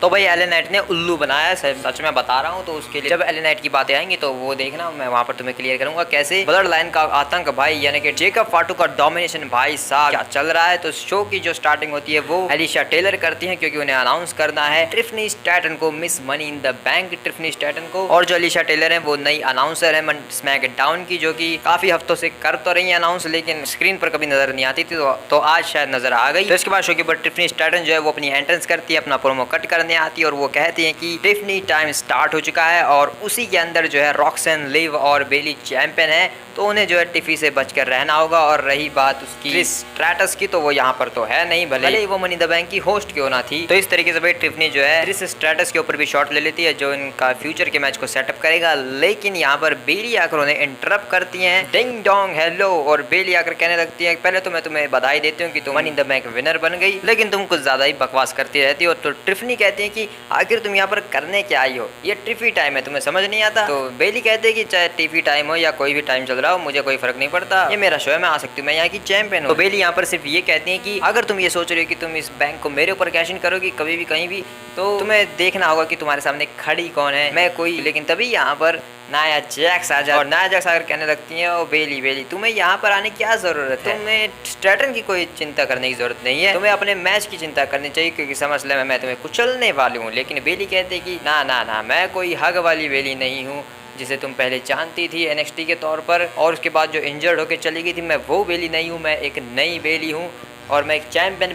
तो भाई Elon night ने उल्लू बनाया है, सच में बता रहा हूँ। तो उसके लिए जब एलन नाइट की बातें आएंगी तो वो देखना, मैं वहाँ पर तुम्हें क्लियर करूंगा कैसे ब्लड लाइन का आतंक भाई यानी कि जेकब फाटू का डोमिनेशन भाई साहब क्या चल रहा है। तो शो की जो स्टार्टिंग होती है वो एलिशा टेलर करती है क्योंकि उन्हें अनाउंस करना है ट्रिफनी स्टैटन को miss money in the bank ट्रिफनी Staten को। और जो एलिशा टेलर है वो नई अनाउंसर है स्मैकडाउन की, जो की काफी हफ्तों से कर तो रही है अनाउंस, लेकिन स्क्रीन पर कभी नजर नहीं आती थी। तो आज शायद नजर आ गई। तो इसके बाद शो के ऊपर ट्रिफनी स्टैटन जो है वो अपनी एंट्रेंस करती है, अपना प्रोमो कट करने आती है और वो कहती हैं कि टिफनी टाइम स्टार्ट हो चुका है। और उसी के अंदर जो है रॉक्सन, लिव और बेली चैंपियन है, तो उन्हें जो है टिफी से बचकर रहना होगा। और रही बात उसकी ट्रिश स्ट्रैटस की, तो वो यहाँ पर तो है नहीं, भले ही वो मनी द बैंक की होस्ट क्यों ना थी। तो इस तरीके से भाई टिफनी जो है ट्रिश स्ट्रैटस के ऊपर भी शॉट ले लेती है जो इनका फ्यूचर के मैच को सेटअप करेगा। लेकिन यहाँ पर बेली आकर उन्हें इंटरप्ट करती है, डिंग डोंग हेलो। और बेली आकर कहने लगती है पहले तो मैं तुम्हें बधाई देती हूँ कि तुम मनी द बैंक विनर बन गई, लेकिन तुम कुछ ज्यादा ही बकवास करती रहती हो। तो टिफनी कहती है कि आखिर तुम यहाँ पर करने क्या आई हो, ये टिफी टाइम है, तुम्हें समझ नहीं आता। तो बेली कहते हैं कि चाहे टिफी टाइम हो या कोई भी टाइम चल रहा हो, मुझे कोई फर्क नहीं पड़ता, ये मेरा शो है, मैं आ सकती हूँ, मैं यहाँ की चैंपियन हूँ। तो बेली यहाँ पर सिर्फ ये कहती है कि अगर तुम ये सोच रहे हो कि तुम इस बैंक को मेरे ऊपर कैश इन करोगी कभी भी कहीं भी, तो तुम्हें देखना होगा कि तुम्हारे सामने खड़ी कौन है, मैं कोई। लेकिन तभी यहाँ पर नाया जैक्स आ जाए और नाया जैक्स आकर कहने लगती है, ओ बेली बेली तुम्हें यहाँ पर आने की क्या जरूरत है, तुम्हें स्ट्रैटन की कोई चिंता करने की जरूरत नहीं है, तुम्हें अपने मैच की चिंता करनी चाहिए क्योंकि समझ ले मैं तुम्हें कुचलने वाली हूँ। लेकिन बेली कहते कि ना ना ना, मैं कोई हग वाली बेली नहीं हूँ जिसे तुम पहले जानती थी एनएक्सटी के तौर पर, और उसके बाद जो इंजर्ड होकर चली गई थी, मैं वो बेली नहीं हूँ, मैं एक नई बेली हूँ और मैं एक चैंपियन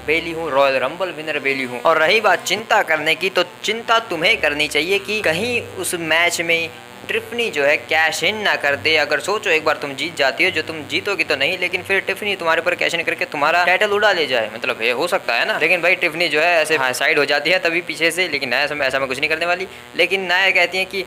बेली हूँ, रॉयल रंबल विनर बेली हूँ। और रही बात चिंता करने की, तो चिंता तुम्हें करनी चाहिए कि कहीं उस मैच में टिफनी जो है कैश इन ना कर दे। अगर सोचो एक बार तुम जीत जाती हो, जो तुम जीतोगी तो नहीं, लेकिन फिर टिफनी तुम्हारे ऊपर कैश इन करके तुम्हारा टाइटल उड़ा ले जाए, मतलब ये हो सकता है ना। लेकिन भाई टिफनी जो है ऐसे साइड हो जाती है तभी पीछे से, लेकिन नया समय ऐसा मैं कुछ नहीं करने वाली। लेकिन नया कहती है कि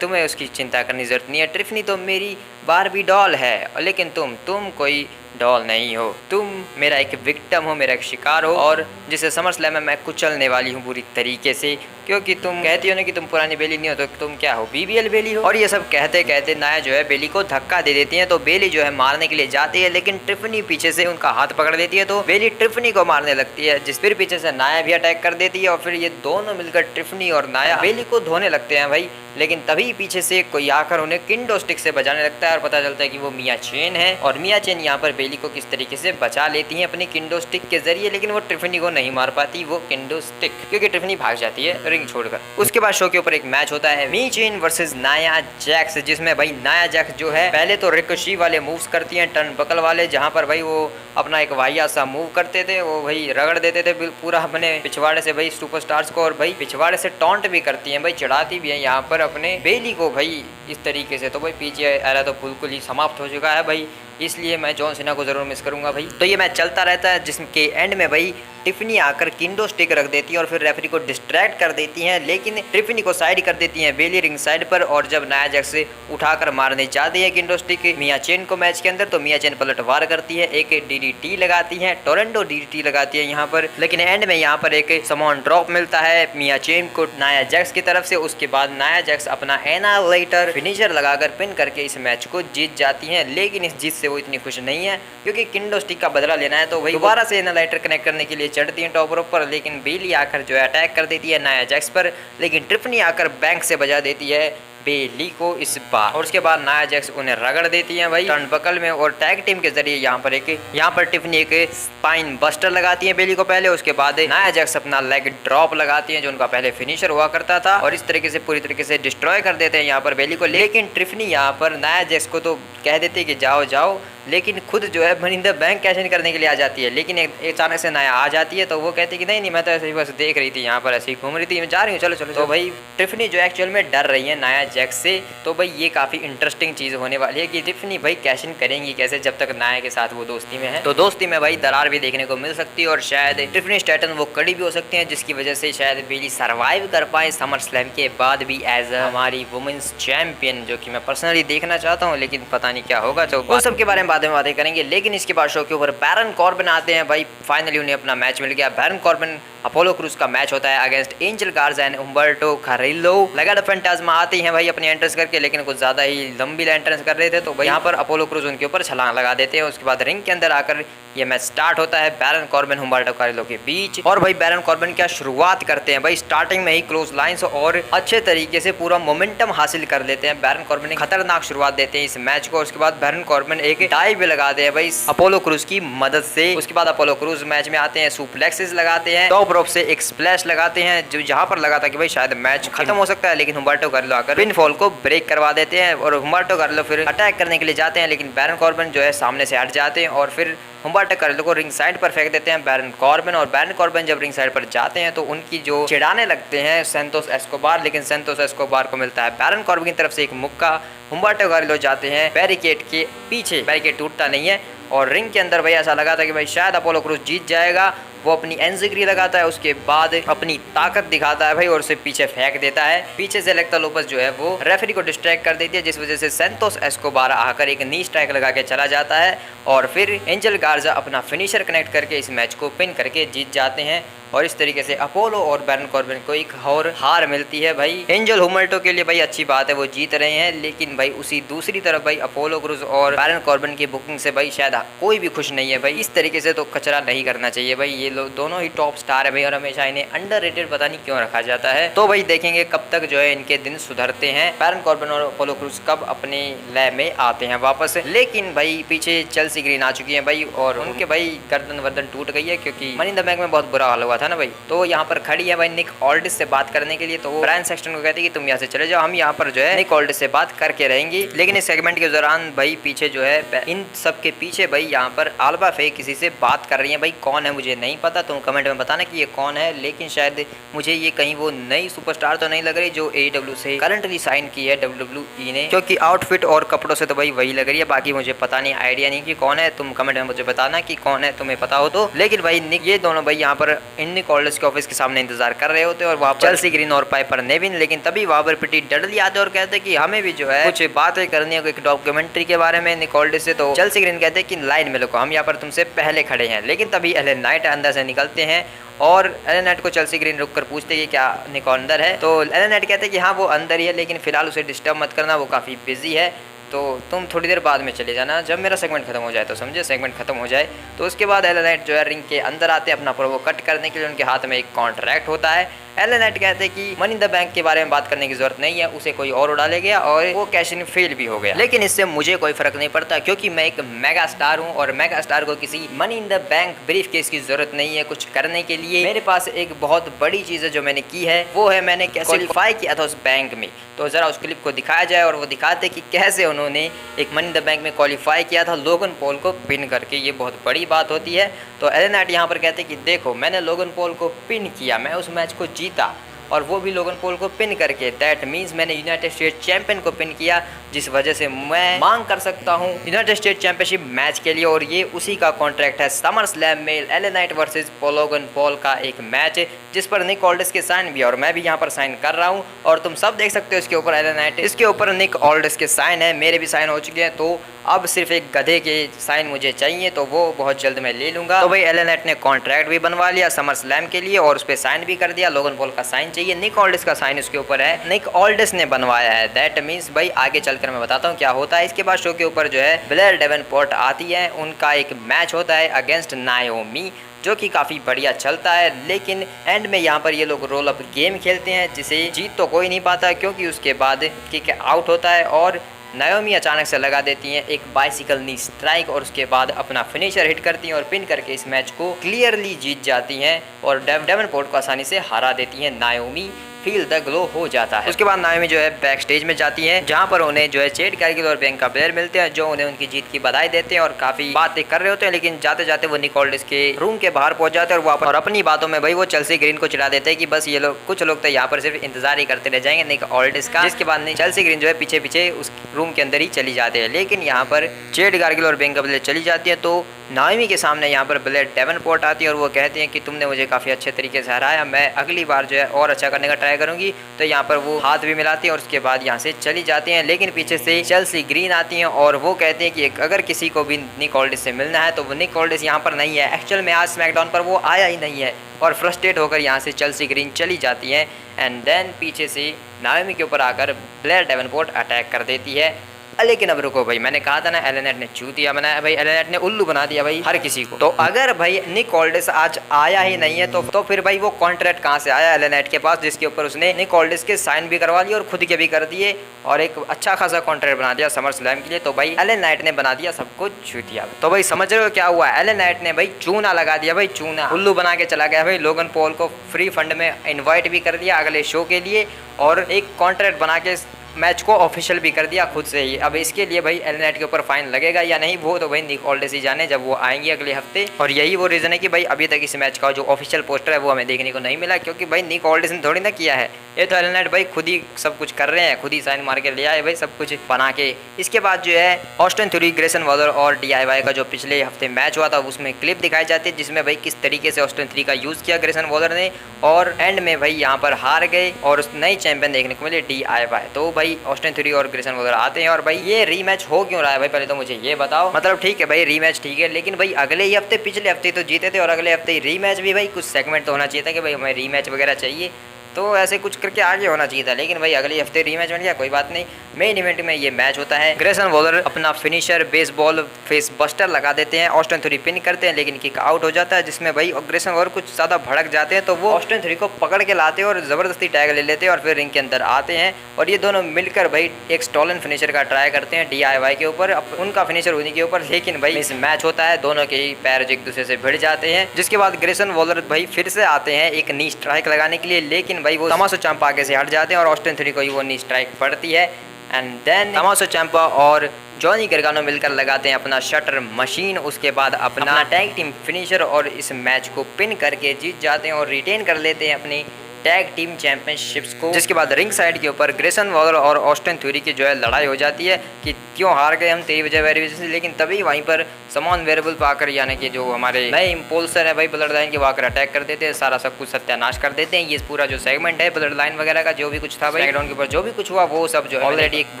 तुम्हें उसकी चिंता करने की जरूरत नहीं है, टिफनी तो मेरी बारबी डॉल है, लेकिन तुम कोई डॉल नहीं हो, तुम मेरा एक विक्टिम हो, मेरा एक शिकार हो, और जिसे समझ ले मैं कुचलने वाली हूँ पूरी तरीके से, क्योंकि तुम कहती हो ना कि तुम पुरानी बेली नहीं हो, तो तुम क्या हो, बीबीएल बेली हो। और ये सब कहते कहते नाया जो है बेली को धक्का दे देती है। तो बेली जो है मारने के लिए जाती है, लेकिन टिफनी पीछे से उनका हाथ पकड़ देती है, तो बेली टिफनी को मारने लगती है, जिस फिर पीछे से नाया भी अटैक कर देती है। और फिर ये दोनों मिलकर टिफनी और नाया बेली को धोने लगते हैं भाई। लेकिन तभी पीछे से कोई आकर उन्हें किंडो स्टिक से बचाने लगता है और पता चलता है कि वो मिया चेन है। और मिया चेन यहाँ पर बेली को किस तरीके से बचा लेती है अपनी किंडो स्टिक के जरिए, लेकिन वो टिफनी को नहीं मार पाती वो किंडो स्टिक, क्योंकि टिफनी भाग जाती है रिंग छोड़कर। उसके बाद शो के ऊपर एक मैच होता है मी चेन वर्सेस नाया जैक्स, जिसमें भाई नाया जैक्स जो है पहले तो रिकोशी वाले मूव्स करती हैं, टर्न बकल वाले, जहाँ पर भाई वो अपना एक वाहिया सा मूव करते थे, वो भाई रगड़ देते थे पूरा अपने पिछवाड़े से भाई सुपरस्टार्स को, और भाई पिछवाड़े से टॉन्ट भी करती हैं भाई, चढ़ाती भी है यहाँ पर अपने बेली को भाई इस तरीके से। तो भाई पीछे एरा तो बिल्कुल ही समाप्त हो चुका है भाई, इसलिए मैं जॉन सीना को जरूर मिस करूंगा भाई। तो ये मैच चलता रहता है जिसके एंड में भाई टिफनी आकर किंडो स्टिक रख देती है और फिर रेफरी को डिस्ट्रैक्ट कर देती हैं, लेकिन टिफनी को साइड कर देती हैं बेली रिंग साइड पर। और जब नाया जैक्स से उठाकर मारने जाती है किंडो स्टिक मिया चेन को मैच के अंदर, तो मिया चेन पलटवार करती है, एक डीडीटी लगाती है, टोरेंडो डीडीटी लगाती है यहाँ पर। लेकिन एंड में यहाँ पर एक समॉन ड्रॉप मिलता है मिया चेन को नाया जैक्स की तरफ से। उसके बाद नाया जैक्स अपना एनालाइटर फिनिशर लगाकर पिन करके इस मैच को जीत जाती हैं। लेकिन इस जीत से वो इतनी खुश नहीं है क्योंकि किंडो स्टिक का बदला लेना है, तो भाई दोबारा से एनालाइटर कनेक्ट करने के लिए चढ़ती है टॉप रोप पर। लेकिन बेली आकर जो है अटैक कर देती है नाया जैक्स पर, लेकिन टिफनी आकर बैंक से बजा देती है बेली को इस बार। और उसके बाद नाया जैक्स उन्हें रगड़ देती है भाई टर्न बकल में, और टैग टीम के जरिए यहाँ पर टिफनी एक स्पाइन बस्टर लगाती है बेली को पहले, उसके बाद नाया जैक्स अपना लेग ड्रॉप लगाती है जो उनका पहले फिनिशर हुआ करता था, और इस तरीके से पूरी तरीके से डिस्ट्रॉय कर देते हैं यहाँ पर बेली को। लेकिन टिफनी यहाँ पर नाया जैक्स को तो कह देती है कि जाओ जाओ, लेकिन खुद जो है money in the bank cash in करने के लिए आ जाती है। लेकिन अचानक से नाया आ जाती है, तो वो कहती है कि नहीं नहीं, मैं तो ऐसे ही बस देख रही थी, यहाँ पर ऐसे ही घूम रही थी, मैं जा रही हूँ, चलो चलो। तो भाई टिफनी जो एक्चुअल में डर रही है नाया जैक्स से। तो भाई ये काफी इंटरेस्टिंग चीज होने वाली है कि टिफनी भाई कैश इन करेंगी कैसे जब तक नाया के साथ वो दोस्ती में है। तो दोस्ती में भाई दरार भी देखने को मिल सकती है, और शायद टिफनी स्टैटन वो कड़ी भी हो सकती है, जिसकी वजह से शायद बेली सर्वाइव कर पाए समर स्लैम के बाद भी एज हमारी वुमेन्स चैंपियन, जो कि मैं पर्सनली देखना चाहता हूँ, लेकिन पता नहीं क्या होगा। तो उन सब के बारे में बाद में बातें करेंगे। लेकिन इसके बाद शो के ऊपर बैरन कॉर्बिन आते हैं भाई, फाइनली उन्हें अपना मैच मिल गया। बैरन कॉर्बिन अपोलो क्रूज का मैच होता है अगेंस्ट एंजल गार्जा एंड हुम्बर्टो कारिलो। लेगेडो फैंटास्मा आती हैं भाई अपनी एंट्रेंस करके, लेकिन कुछ ज्यादा ही लंबी एंट्रेंस कर रहे थे, तो भाई यहाँ पर अपोलो क्रूज उनके ऊपर छलांग लगा देते हैं। उसके बाद रिंग के अंदर आकर ये मैच स्टार्ट होता है बैरन कॉर्बिन हुम्बर्टो कारिलो के बीच। और भाई बैरन कॉर्बिन क्या शुरुआत करते हैं भाई, स्टार्टिंग में ही क्लोज लाइंस और अच्छे तरीके से पूरा मोमेंटम हासिल कर लेते हैं। बैरन कॉर्बिन ने खतरनाक शुरुआत देते हैं इस मैच को। उसके बाद बैरन कॉर्बिन एक डाइव भी लगाते हैं भाई अपोलो क्रूज की मदद से। उसके बाद अपोलो क्रूज मैच में आते हैं, सुप्लेक्सेस लगाते हैं, टॉप रोप से एक स्प्लैश लगाते हैं, जो जहां पर लगा था कि भाई शायद मैच खत्म हो सकता है, लेकिन हुम्बर्टो कारिलो आकर पिन फॉल को ब्रेक करवा देते हैं। और हुम्बर्टो कारिलो फिर अटैक करने के लिए जाते हैं, लेकिन बैरन कॉर्बिन जो है सामने से हट जाते हैं और फिर हुम्बर्टो कारिलो को रिंग साइड पर फेंक देते हैं बैरन कॉर्बिन। और बैरन कॉर्बिन जब रिंग साइड पर जाते हैं तो उनकी जो चिढ़ाने लगते हैं सैंतोस एस्कोबार, लेकिन सैंतोस एस्कोबार को मिलता है बैरन कॉर्बिन की तरफ से एक मुक्का। हुम्बर्टो कारिलो जाते हैं बैरिकेड के पीछे, बैरिकेड टूटता नहीं है और रिंग के अंदर भाई ऐसा लगा था कि भाई शायद अपोलो क्रूज जीत जाएगा। वो अपनी एंजिग्री लगाता है, उसके बाद अपनी ताकत दिखाता है भाई और उसे पीछे फेंक देता है। पीछे से एलेक्सा लोपेस जो है वो रेफरी को डिस्ट्रैक्ट कर देती है, जिस वजह से सैंतोस एस्कोबार आकर एक नी स्ट्राइक लगा के चला जाता है और फिर एंजल गार्जा अपना फिनिशर कनेक्ट करके इस मैच को पिन करके जीत जाते हैं। और इस तरीके से अपोलो और बैरन कॉर्बिन को एक और हार मिलती है भाई। एंजल हुम्बर्टो के लिए भाई अच्छी बात है, वो जीत रहे हैं, लेकिन भाई उसी दूसरी तरफ भाई अपोलो क्रूज और बैरन कॉर्बिन की बुकिंग से भाई शायद कोई भी खुश नहीं है भाई। इस तरीके से तो कचरा नहीं करना चाहिए भाई। ये लोग दोनों ही टॉप स्टार है भाई और हमेशा इन्हें अंडररेटेड पता नहीं क्यों रखा जाता है। तो भाई देखेंगे कब तक जो है इनके दिन सुधरते हैं। बैरन कॉर्बिन और अपोलो क्रूज कब अपने लय में आते हैं वापस। लेकिन भाई पीछे चेल्सी ग्रीन आ चुकी है भाई और उनके भाई गर्दन वर्दन टूट गई है, क्योंकि मनी इन द बैंक में बहुत बुरा हाल हुआ था ना भाई। तो यहाँ पर खड़ी है भाई निक ऑल्डिस से बात करने के लिए, तो वो ब्रायन सेक्सटन को कहती है कि तुम यहाँ से चले जाओ, हम यहाँ पर जो है निक ऑल्डिस से बात करके रहेंगे। लेकिन इस सेगमेंट के दौरान भाई पीछे जो है इन सब के पीछे भाई यहाँ पर आल्बा फे किसी से बात कर रही है भाई। कौन है मुझे नहीं पता, तुम कमेंट में बताना कि ये कौन है। लेकिन शायद मुझे ये कहीं वो नई सुपरस्टार तो नहीं लग रही जो AEW से करंटली साइन की है WWE ने, क्योंकि आउटफिट और कपड़ों से तो भाई वही लग रही है। बाकी मुझे पता नहीं, आइडिया नहीं कि कौन है। तुम कमेंट में मुझे बताना कि कौन है, तुम्हें पता हो तो। लेकिन भाई ये दोनों भाई यहाँ पर निक ऑल्डिस के ऑफिस के सामने इंतजार कर रहे होते और वहाँ पर चेल्सी ग्रीन और पाइपर नेविन। लेकिन तभी वहाँ पर पिटी डडली आते और कहते कि हमें भी जो है कुछ बातें करनी है एक डॉक्यूमेंट्री के बारे में निक ऑल्डिस से। तो चेल्सी ग्रीन कहते कि लाइन में रुको, हम यहाँ पर तुमसे पहले खड़े हैं। लेकिन तभी एलन नाइट अंदर से निकलते हैं और एलन नाइट को चेल्सी ग्रीन रुक कर पूछते कि क्या निक अंदर है। तो एलन नाइट कहते कि हाँ वो अंदर ही है, लेकिन फिलहाल उसे डिस्टर्ब मत करना, वो काफ़ी बिजी है, तो तुम थोड़ी देर बाद में चले जाना, जब मेरा सेगमेंट खत्म हो जाए। तो समझे, सेगमेंट खत्म हो जाए। तो उसके बाद एलन नाइट जो है रिंग के अंदर आते हैं अपना प्रोमो कट करने के लिए। उनके हाथ में एक कॉन्ट्रैक्ट होता है। एलन नाइट कहते हैं कि मनी इन द बैंक के बारे में बात करने की जरूरत नहीं है, उसे कोई और उड़ा ले गया और वो कैश इन फेल भी हो गया। लेकिन इससे मुझे कोई फर्क नहीं पड़ता, क्योंकि मैं एक मेगा स्टार हूँ और मेगा स्टार को किसी money in the bank brief case की जरूरत नहीं है कुछ करने के लिए। मेरे पास एक बहुत बड़ी चीज़ है जो मैंने की है, वो है मैंने क्वालिफाई किया था उस बैंक में। तो ज़रा उस क्लिप को दिखाया जाए और वो दिखाते कि कैसे उन्होंने एक मनी इन द बैंक में क्वालिफाई किया था लोगन पॉल को पिन करके। ये बहुत बड़ी बात होती है। तो एलन नाइट यहाँ पर कहते कि देखो मैंने लोगन पॉल को पिन किया, मैं उस मैच को जीता और वो भी लोगन पॉल को पिन करके। दैट मीन्स मैंने यूनाइटेड स्टेट चैंपियन को पिन किया, जिस वजह से मैं मांग कर सकता हूँ यूनाइटेड स्टेट चैंपियनशिप मैच के लिए। और ये उसी का कॉन्ट्रैक्ट है, समर स्लैम में Alan Knight versus Logan Paul का एक मैच जिस पर निक ऑल्डिस के साइन भी है और मैं भी यहाँ पर साइन कर रहा हूँ और तुम सब देख सकते हो इसके ऊपर एलन नाइट, इसके ऊपर निक ऑल्डिस के साइन है, मेरे भी साइन हो चुके हैं। तो अब सिर्फ एक गधे के साइन मुझे चाहिए, तो वो बहुत जल्द मैं ले लूंगा। तो भाई एलन नाइट ने कॉन्ट्रैक्ट भी बनवा लिया समर स्लैम के लिए और उस पर साइन भी कर दिया। लोगन पॉल का साइन चाहिए, निक ऑल्डिस का साइन उसके ऊपर है, निक ऑल्डिस ने बनवाया है। दैट मीन्स भाई आगे चलकर मैं बताता हूँ क्या होता है। इसके बाद शो के ऊपर जो है ब्लेयर डेवेनपोर्ट आती है, उनका एक मैच होता है अगेंस्ट नायोमी, जो कि काफ़ी बढ़िया चलता है। लेकिन एंड में यहाँ पर ये लोग रोल अप गेम खेलते हैं, जिसे जीत तो कोई नहीं पाता, क्योंकि उसके बाद किक आउट होता है और नायोमी अचानक से लगा देती हैं एक बाइसिकल नी स्ट्राइक और उसके बाद अपना फिनिशर हिट करती हैं और पिन करके इस मैच को क्लियरली जीत जाती हैं और डेवेनपोर्ट को आसानी से हरा देती हैं। नायोमी फील द ग्लो हो जाता है। उसके बाद नायोमी जो है बैक स्टेज में जाती हैं, जहां पर उन्हें जो है चेड कार्गिल और बियांका बेलेयर मिलते हैं, जो उन्हें उनकी जीत की बधाई देते हैं और काफी बातें कर रहे होते हैं। लेकिन जाते जाते वो निक ऑल्डिस के रूम के बाहर पहुंच जाते हैं और वापस और अपनी बातों में भाई वो चेल्सी ग्रीन को चिढ़ा देते हैं कि बस ये लोग कुछ लोग तो यहाँ पर सिर्फ इंतजार ही करते रह जाएंगे निक ऑल्डिस का। जिसके बाद चेल्सी ग्रीन जो है पीछे पीछे उस रूम के अंदर ही चली जाते हैं। लेकिन यहाँ पर चेड कार्गिल और बियांका बेलेयर चली जाती है, तो नायोमी के सामने यहाँ पर ब्लेयर डेवेनपोर्ट आती है और वो कहती हैं कि तुमने मुझे काफ़ी अच्छे तरीके से हराया, मैं अगली बार जो है और अच्छा करने का ट्राई ट्राई करूंगी। तो यहाँ पर वो हाथ भी मिलाती है और उसके बाद यहाँ से चली जाती हैं। लेकिन पीछे से चेल्सी ग्रीन आती हैं और वो कहते हैं कि अगर किसी को भी निक ऑल्डिस से मिलना है तो वो निक ऑल्डिस यहाँ पर नहीं है। एक्चुअल में आज स्मैकडाउन पर वो आया ही नहीं है और फ्रस्ट्रेट होकर यहाँ से चेल्सी ग्रीन चली जाती हैं। एंड देन पीछे से नाओमी के ऊपर आकर ब्लेयर डेवनपोर्ट अटैक कर देती है। लेकिन अब रुको भाई, मैंने कहा था ना एल ने चूतिया बनाया भाई, एल ने उल्लू बना दिया भाई हर किसी को। तो अगर भाई निक ऑल्डिस आज आया ही नहीं है तो फिर भाई वो कॉन्ट्रैक्ट कहाँ से आया एल के पास, जिसके ऊपर उसने निक ऑल्डिस के साइन भी करवा लिए और खुद के भी कर दिए और एक अच्छा खासा कॉन्ट्रैक्ट बना दिया समर स्लैम के लिए। तो भाई एल ने बना दिया सबको चूतिया। तो भाई समझ रहे हो क्या हुआ, एल ने भाई चूना लगा दिया भाई, चूना उल्लू बना के चला गया भाई। लोगन पॉल को फ्री फंड में इन्वाइट भी कर दिया अगले शो के लिए और एक कॉन्ट्रैक्ट बना के मैच को ऑफिशियल भी कर दिया खुद से ही। अब इसके लिए भाई एल के ऊपर फाइन लगेगा या नहीं वो तो भाई निक ऑल्डिस ही जाने जब वो आएंगे अगले हफ्ते। और यही वो रीज़न है कि भाई अभी तक इस मैच का जो ऑफिशियल पोस्टर है वो हमें देखने को नहीं मिला, क्योंकि भाई निक ऑल्डिस ने थोड़ी ना किया है, ये तो एल भाई खुद ही सब कुछ कर रहे हैं, खुद ही साइन मार के ले आए भाई सब कुछ बना के। इसके बाद जो है ऑस्टिन थ्योरी, ग्रेसन वॉलर और DIY का जो पिछले हफ्ते मैच हुआ था उसमें क्लिप दिखाई जाती है जिसमें भाई किस तरीके से ऑस्टिन थ्योरी का यूज़ किया ग्रेसन वॉलर ने और एंड में भाई यहाँ पर हार गए और उस नई चैंपियन देखने को मिले DIY। तो भाई ऑस्टिन थ्योरी और ग्रेसन वॉलर आते हैं और भाई ये रीमैच हो क्यों रहा है भाई, पहले तो मुझे ये बताओ। मतलब ठीक है भाई रीमैच ठीक है, लेकिन भाई अगले ही हफ्ते पिछले हफ्ते तो जीते थे और अगले हफ्ते रीमैच भी भाई कुछ सेगमेंट तो होना चाहिए था कि भाई हमें रीमैच वगैरह चाहिए, तो ऐसे कुछ करके आगे होना चाहिए था। लेकिन भाई अगले हफ्ते रीमैच बन गया, कोई बात नहीं। मेन इवेंट में ये मैच होता है, ग्रेसन वॉलर अपना फिनिशर बेसबॉल फेस बस्टर लगा देते हैं, ऑस्टिन थ्योरी पिन करते हैं लेकिन किक आउट हो जाता है, जिसमें भाई ग्रेसन वॉलर कुछ ज़्यादा भड़क जाते हैं तो वो ऑस्टिन थ्योरी को पकड़ के लाते हैं और ज़बरदस्ती टैग ले लेते हैं और फिर रिंग के अंदर आते हैं और ये दोनों मिलकर भाई एक स्टॉलन फिनिशर का ट्राई करते हैं DIY के ऊपर, उनका फिनिशर होने के ऊपर। लेकिन भाई इस मैच होता है, दोनों के ही पैर एक दूसरे से भिड़ जाते हैं, जिसके बाद ग्रेसन वॉलर भाई फिर से आते हैं एक नी स्ट्राइक लगाने के लिए, लेकिन भाई वो तमाशो चांपा आगे से हट जाते हैं और ऑस्टिन थ्योरी को ही वो नी स्ट्राइक पड़ती है। एंड देन तमाशो चांपा और जॉनी गर्गानो मिलकर लगाते हैं अपना शटर मशीन, उसके बाद अपना टैग टीम फिनिशर और इस मैच को पिन करके जीत जाते हैं और रिटेन कर लेते हैं अपनी टैग टीम चैंपियनशिप्स को। जिसके बाद रिंग साइड के ऊपर ग्रेसन वॉलर और ऑस्टिन थ्योरी की जो है लड़ाई हो जाती है कि क्यों हार गए हम तेरी वजह वेरिएशन से। लेकिन तभी वहीं पर समान वेरिएबल पाकर यानी कि जो हमारे नए इम्पोल्सर है भाई ब्लड लाइन के, वो आकर अटैक कर देते हैं, सारा सब कुछ सत्यानाश कर देते हैं। ये पूरा जो सेगमेंट है ब्लड लाइन वगैरह का जो भी कुछ था भाई स्मैकडाउन के ऊपर जो भी कुछ हुआ वो सब जो ऑलरेडी एक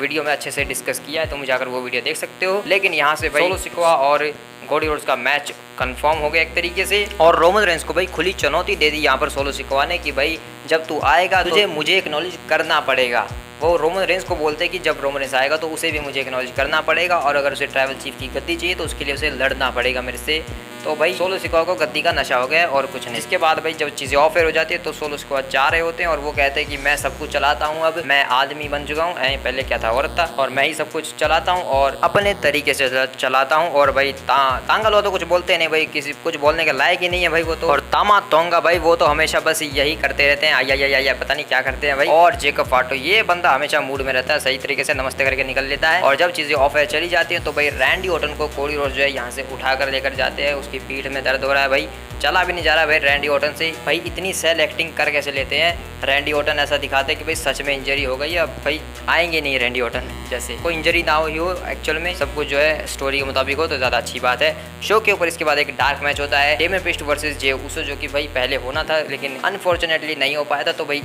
वीडियो में अच्छे से डिस्कस किया है, तो मुझे जाकर वो वीडियो देख सकते हो। लेकिन यहाँ से भाई सोलो सिकोआ और कोडी रोड्स का मैच कंफर्म हो गया एक तरीके से और रोमन रेंस को भाई खुली चुनौती दे दी यहाँ पर सोलो सिकोआ ने कि भाई जब तू आएगा तुझे मुझे एक्नॉलेज करना पड़ेगा। वो रोमन रेंस को बोलते हैं कि जब रोमन रेंस आएगा तो उसे भी मुझे एक्नॉलेज करना पड़ेगा और अगर उसे ट्राइबल चीफ की गद्दी चाहिए तो उसके लिए उसे लड़ना पड़ेगा मेरे से। तो भाई सोलो सिकोआ को गद्दी का नशा हो गया और कुछ नहीं। इसके बाद भाई जब चीज़ें ऑफ एयर हो जाती है तो सोलो सिकोआ जा रहे होते हैं और वो कहते हैं कि मैं सब कुछ चलाता हूँ, अब मैं आदमी बन चुका हूँ, पहले क्या था औरत था और मैं ही सब कुछ चलाता हूँ और अपने तरीके से चलाता हूँ। और भाई तांगल हो तो कुछ बोलते नहीं भाई, किसी कुछ बोलने के लायक ही नहीं है भाई वो तो। और तामा तोंगा भाई वो तो हमेशा बस यही करते रहते हैं, आया पता नहीं क्या करते हैं भाई। और जेकब फाटो ये बंदा हमेशा मूड में रहता है, सही तरीके से नमस्ते करके निकल लेता है। और जब चीज़ें ऑफ एयर चली जाती हैं तो भाई रैंडी ऑर्टन को कोडी रोड्स जो है यहाँ से उठा कर लेकर जाते हैं, उसकी पीठ में दर्द हो रहा है भाई, चला भी नहीं जा रहा भाई रैंडी ऑर्टन से। भाई इतनी सेल एक्टिंग कर कैसे लेते हैं, रैंडी ऑर्टन ऐसा दिखाते हैं कि भाई सच में इंजरी हो गई है, अब भाई आएंगे नहीं रैंडी ऑर्टन, जैसे कोई इंजरी ना हुई हो, एक्चुअल में सब कुछ जो है स्टोरी के मुताबिक हो तो ज़्यादा अच्छी बात है। शो के ऊपर इसके बाद एक डार्क मैच होता है, डेमियन प्रीस्ट वर्सेस जे उसो, जो कि भाई पहले होना था लेकिन अनफॉर्चुनेटली नहीं हो पाया था, तो भाई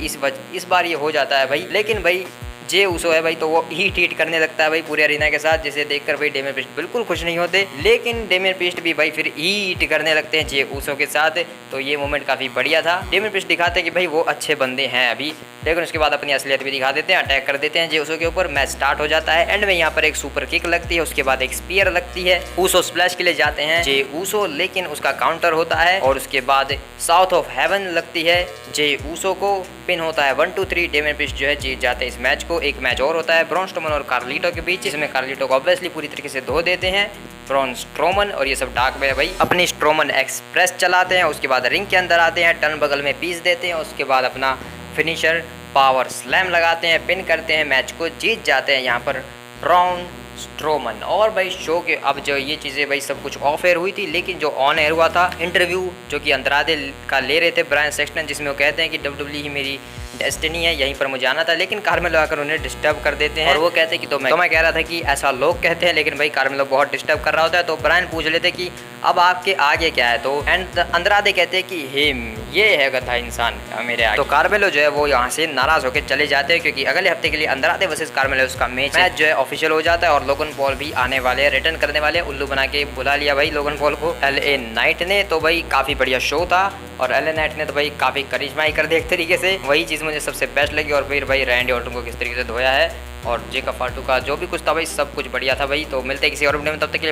इस बार ये हो जाता है भाई। लेकिन भाई जे उसो है भाई तो वो हीट करने लगता है भाई पूरे अरीना के साथ, जिसे देखकर भाई डेमियन प्रीस्ट बिल्कुल खुश नहीं होते। लेकिन डेमियन प्रीस्ट भी भाई फिर हीट करने लगते हैं जे उसो के साथ, तो ये मोमेंट काफ़ी बढ़िया था। डेमियन प्रीस्ट दिखाते हैं कि भाई वो अच्छे बंदे हैं अभी, लेकिन उसके बाद अपनी असलियत भी दिखा देते हैं, अटैक कर देते हैं जे उसो के ऊपर। मैच स्टार्ट हो जाता है, एंड में यहाँ पर एक सुपर किक लगती है, उसके बाद एक स्पीयर लगती है, उसो स्प्लैश के लिए जाते हैं जे उसो, लेकिन उसका काउंटर होता है और उसके बाद साउथ ऑफ हेवन लगती है, जे उसो को पिन होता है 1 2 3, डेमियन प्रीस्ट जो है जीत जाते हैं इस मैच को। एक मैच और होता है ब्रॉन स्ट्रोमन और कार्लिटो के बीच, जिसमें कार्लिटो को ऑब्वियसली पूरी तरीके से धो देते हैं ब्रॉन स्ट्रोमन, और ये सब डार्क में भाई अपनी स्ट्रोमन एक्सप्रेस चलाते हैं। उसके बाद रिंग के अंदर आते हैं, टर्न बगल में पीस देते हैं, उसके बाद अपना फिनिशर पावर स्लैम लगाते हैं, पिन करते हैं, मैच को जीत जाते हैं यहाँ पर ब्रॉन स्ट्रोमन। और भाई शो के अब जो ये चीज़ें भाई सब कुछ ऑफ एयर हुई थी, लेकिन जो ऑन एयर हुआ था इंटरव्यू जो कि अंतरादे का ले रहे थे ब्रायन सेक्सटन, जिसमें वो कहते हैं कि WWE ही मेरी डेस्टिनी है, यहीं पर मुझे आना था, लेकिन कार्मेलो आकर उन्हें डिस्टर्ब कर देते हैं और वो कहते हैं कि तो मैं कह रहा था कि ऐसा लोग कहते हैं, लेकिन भाई कार्मेलो बहुत डिस्टर्ब कर रहा होता है। तो ब्रायन पूछ लेते कि अब आपके आगे क्या है, तो एंड अंद्रादे कहते हैं कि हिम, ये है गधा इंसान मेरे आगे। तो कार्मेलो जो है वो यहाँ से नाराज होकर चले जाते हैं, क्योंकि अगले हफ्ते के लिए अंद्रादे वर्सेस कार्मेलो उसका मैच जो है ऑफिशियल हो जाता है और लोगन पॉल भी आने वाले हैं, रिटर्न करने वाले। उल्लू बना के बुला लिया भाई लोगन पॉल को LA नाइट ने। तो भाई काफी बढ़िया शो था और LA नाइट ने तो भाई काफी करिश्मा ही कर दिया एक तरीके से, वही चीज मुझे सबसे बेस्ट लगी। और फिर भाई रैंडी ऑर्टन को किस तरीके से धोया है और जेकब फाटू का जो भी कुछ था भाई सब कुछ बढ़िया था भाई। तो मिलते हैं किसी और वीडियो में, तब तक के लिए